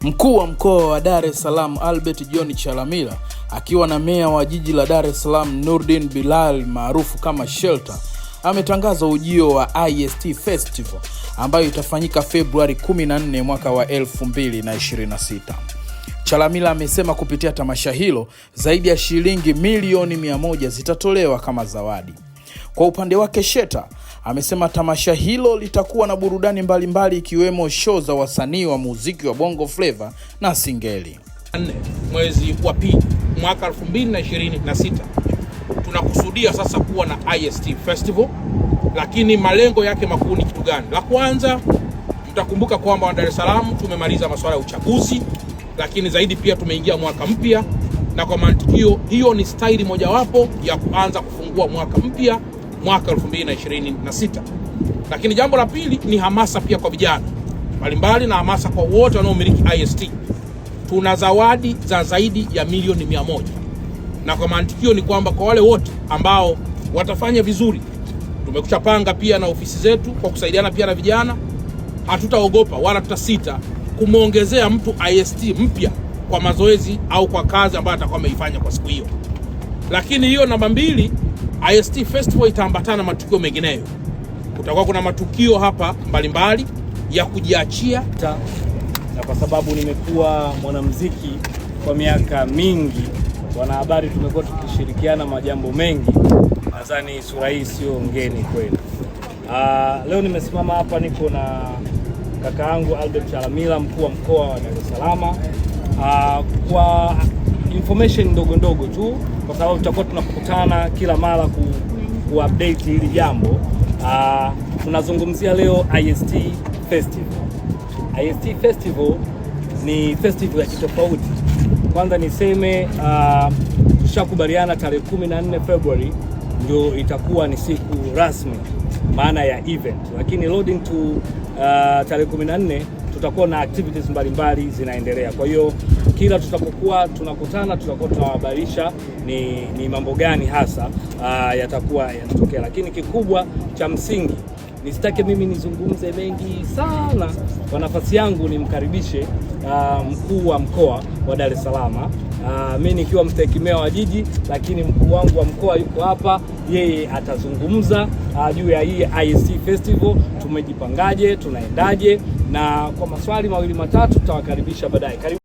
Mkuu wa mkoa wa Dar es Salaam Albert John Chalamila akiwa na meya wa jiji la Dar es Salaam Nurdin Bilal maarufu kama Shelter ametangaza ujio wa IST Festival ambayo itafanyika Februari 14 mwaka wa 2026. Chalamila amesema kupitia tamasha hilo zaidi ya shilingi milioni 100 zitatolewa kama zawadi. Kwa upande wake Shelter amesema tamasha hilo litakuwa na burudani mbalimbali ikiwemo show za wasanii wa muziki wa Bongo Flava na Singeli. Mwezi wa pili mwaka 2026 tunakusudia sasa kuwa na IST Festival, lakini malengo yake makuu ni kitu gani? La kwanza, mtakumbuka kwamba Dar es Salaam tumemaliza masuala ya uchaguzi, lakini zaidi pia tumeingia mwaka mpya, na kwa mantikio hiyo ni staili mojawapo ya kuanza kufungua mwaka mpya mwaka 2026. Lakini jambo la pili ni hamasa pia kwa vijana mbalimbali na hamasa kwa wote wanaomiliki IST. Tuna zawadi za zaidi ya milioni 100, na kwa mantikio ni kwamba kwa wale wote ambao watafanya vizuri, tumekuchapanga pia na ofisi zetu kwa kusaidiana pia na vijana, hatutaogopa wala tutasita kumuongezea mtu IST mpya kwa mazoezi au kwa kazi ambayo atakuwa ameifanya kwa siku hiyo. Lakini hiyo namba 2, IST Festival itaambatana na matukio mengineyo. Kutakuwa kuna matukio hapa mbalimbali ya kujiachia, na kwa sababu nimekuwa mwanamuziki kwa miaka mingi, wanahabari tumekuwa tukishirikiana majambo mengi, nadhani sura hii sio ngeni kwenu. Leo nimesimama hapa, niko na kaka yangu Albert Chalamila, mkuu wa mkoa wa Dar es Salaam, kwa information ndogo tu, kwa sababu tutakuwa tunakutana kila mara kuupdate hili jambo. Tunazungumzia leo IST Festival. IST Festival ni festival ya kitofauti. Kwanza niseme tushakubaliana tarehe 14 February ndio itakuwa ni siku rasmi maana ya event, lakini loading to tarehe 14 tutakuwa na activities mbalimbali zinaendelea. Kwa hiyo kila tutapokuwa tunakutana tutakuwa tunawahabarisha ni mambo gani hasa yatakuwa yanatokea. Lakini kikubwa cha msingi, nisitake mimi nizungumze mengi sana, kwa nafasi yangu nimkaribishe mkuu wa mkoa wa Dar es Salaam. Mimi nikiwa mstahiki meya wa jiji, lakini mkuu wangu wa mkoa yuko hapa, yeye atazungumza juu ya hii IST Festival, tumejipangaje, tunaendaje, na kwa maswali mawili matatu tutawakaribisha baadaye. Karibu.